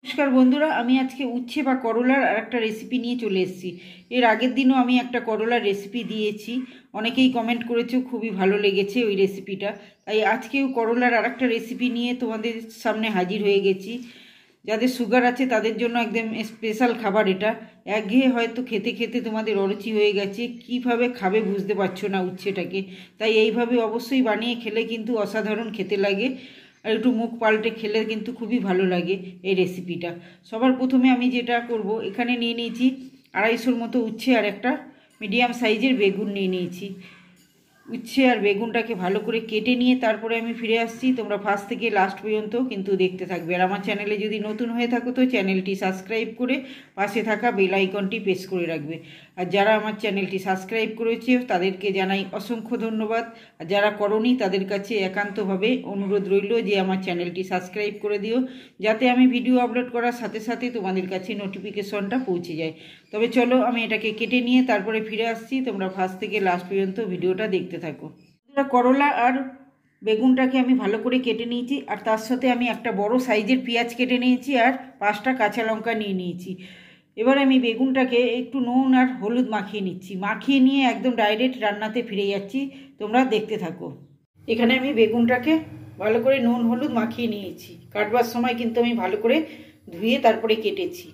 নমস্কার বন্ধুরা, আমি আজকে উচ্ছে বা করলার আরেকটা রেসিপি নিয়ে চলে এসেছি। এর আগের দিনও আমি একটা করলার রেসিপি দিয়েছি, অনেকেই কমেন্ট করেছো, খুবই ভালো লেগেছে ওই রেসিপিটা। তাই আজকেও করলার আরেকটা রেসিপি নিয়ে তোমাদের সামনে হাজির হয়ে গেছি। যাদের সুগার আছে তাদের জন্য একদম স্পেশাল খাবার এটা। একঘেয়ে হয়তো খেতে খেতে তোমাদের অরুচি হয়ে গেছে, কিভাবে খাবে বুঝতে পারছো না উচ্ছেটাকে। তাই এইভাবে অবশ্যই বানিয়ে খেলে কিন্তু অসাধারণ খেতে লাগে, আর একটু মুখ পাল্টে খেলে কিন্তু খুবই ভালো লাগে এই রেসিপিটা। সবার প্রথমে আমি যেটা করব, এখানে নিয়ে নিয়েছি 250 মতো উচ্ছে আর একটা মিডিয়াম সাইজের বেগুন নিয়ে নিয়েছি। উচ্ছে আর বেগুনটাকে ভালো করে কেটে নিয়ে তারপরে আমি ফিরে আসছি। তোমরা ফার্স্ট থেকে লাস্ট পর্যন্ত কিন্তু দেখতে থাকবে। আর আমার চ্যানেলে যদি নতুন হয়ে থাকো তো চ্যানেলটি সাবস্ক্রাইব করে পাশে থাকা বেল আইকনটি প্রেস করে রাখবে। আর যারা আমার চ্যানেলটি সাবস্ক্রাইব করেছে তাদেরকে জানাই অসংখ্য ধন্যবাদ। আর যারা করোনি তাদের কাছে একান্তভাবে অনুরোধ রইল যে আমার চ্যানেলটি সাবস্ক্রাইব করে দিও, যাতে আমি ভিডিও আপলোড করার সাথে সাথে তোমাদের কাছে নোটিফিকেশনটা পৌঁছে যায়। তবে চলো আমি এটাকে কেটে নিয়ে তারপরে ফিরে আসছি। তোমরা ফার্স্ট থেকে লাস্ট পর্যন্ত ভিডিওটা দেখতে থাকো। করলা আর বেগুনটাকে আমি ভালো করে কেটে নিয়েছি, আর তার সাথে আমি একটা বড় সাইজের পেঁয়াজ কেটে নিয়েছি আর 5টা কাঁচা লঙ্কা নিয়ে নিয়েছি। এবার আমি বেগুনটাকে একটু নুন আর হলুদ মাখিয়ে নিচ্ছি। মাখিয়ে নিয়ে একদম ডাইরেক্ট রান্নাতে ফিরে যাচ্ছি, তোমরা দেখতে থাকো। এখানে আমি বেগুনটাকে ভালো করে নুন হলুদ মাখিয়ে নিয়েছি। কাটবার সময় কিন্তু আমি ভালো করে ধুয়ে তারপরে কেটেছি।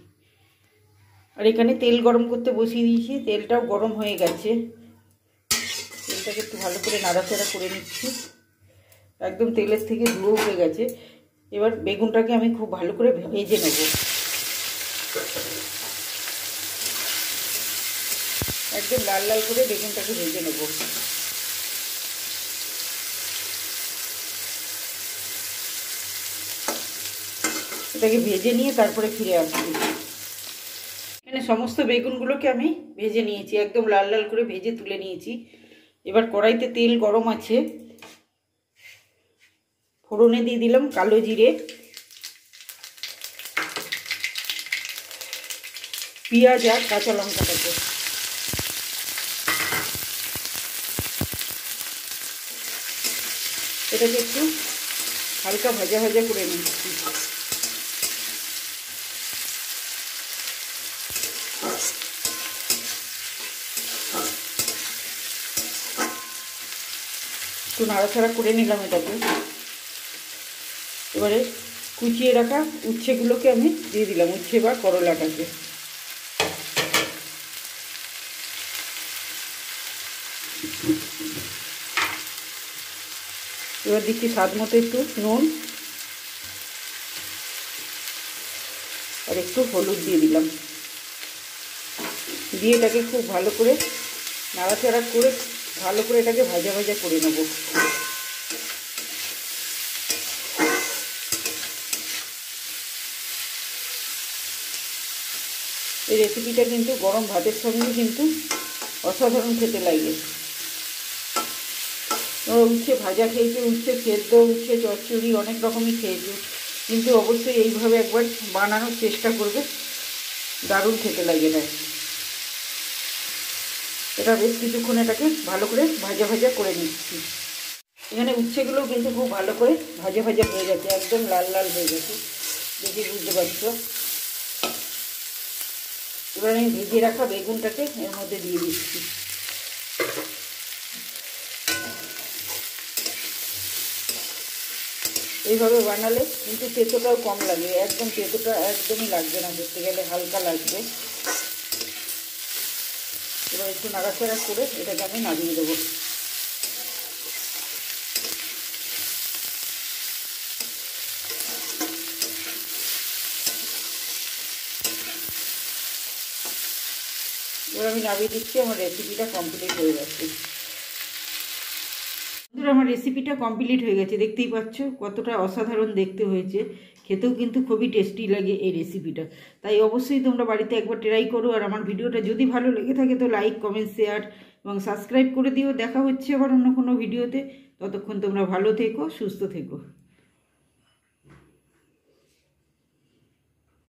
আর এখানে তেল গরম করতে বসিয়ে দিয়েছি, তেলটাও গরম হয়ে গেছে। তেলটাকে একটু ভালো করে নাড়াচাড়া করে নিচ্ছি। একদম তেলের থেকে ধুয়ে উঠে গেছে। এবার বেগুনটাকে আমি খুব ভালো করে ভেজে নেব। একদম লাল লাল করে বেগুনটাকে ভেজে নেব। এটাকে ভেজে নিয়ে তারপরে ফিরে আসছি। এখানে সমস্ত বেগুনগুলোকে আমি ভেজে নিয়েছি, একদম লাল লাল করে ভেজে তুলে নিয়েছি। এবার কড়াইতে তেল গরম আছে, ফোড়নে দিয়ে দিলাম কালো জিরে, পেঁয়াজ আর কাঁচা লঙ্কাটাকে। এটাকে একটু হালকা ভাজা ভাজা করে নিচ্ছি। একটু নাড়াচাড়া করে নিলাম এটাকে। এবারে কুচিয়ে রাখা উচ্ছেগুলোকে আমি দিয়ে দিলাম, উচ্ছে বা করলাটাকে। এবার দিচ্ছি স্বাদ মতো একটু নুন আর একটু হলুদ দিয়ে দিলাম। দিয়ে এটাকে খুব ভালো করে নাড়াচাড়া করে ভালো করে এটাকে ভাজা ভাজা করে নেব। এই রেসিপিটা কিন্তু গরম ভাতের সঙ্গে কিন্তু অসাধারণ খেতে লাগে। উচ্ছে ভাজা খেয়েছে, উচ্ছে সেদ্ধ, উচ্ছে চচ্চড়ি অনেক রকমই খেয়েছে, কিন্তু অবশ্যই এইভাবে একবার বানানোর চেষ্টা করবে, দারুণ খেতে লাগে না। এটা বেশ কিছুক্ষণ এটাকে ভালো করে ভাজা ভাজা করে নিচ্ছি। এখানে উচ্ছেগুলো কিন্তু খুব ভালো করে ভাজা ভাজা হয়ে গেছে, একদম লাল লাল হয়ে গেছে, দেখে বুঝতে পারছো। এবার আমি ভেজে রাখা বেগুনটাকে এর মধ্যে দিয়ে দিচ্ছি। এইভাবে বানালে কিন্তু তেঁতোটাও কম লাগে, একদম তেঁতোটা একদমই লাগবে না, ধরতে গেলে হালকা লাগবে। এবার একটু নাড়াচাড়া করে এটাকে আমি নামিয়ে দেবো। এবার আমি নামিয়ে দিচ্ছি, আমার রেসিপিটা কমপ্লিট হয়ে গেছে। আমার রেসিপিটা কমপ্লিট হয়ে গেছে, দেখতেই পাচ্ছ কতটা অসাধারণ দেখতে হয়েছে, খেতেও কিন্তু খুবই টেস্টি লাগে এই রেসিপিটা। তাই অবশ্যই তোমরা বাড়িতে একবার ট্রাই করো। আর আমার ভিডিওটা যদি ভালো লেগে থাকে তো লাইক কমেন্ট শেয়ার এবং সাবস্ক্রাইব করে দিও। দেখা হচ্ছে আবার অন্য কোনো ভিডিওতে। ততক্ষণ তোমরা ভালো থেকো, সুস্থ থেকো।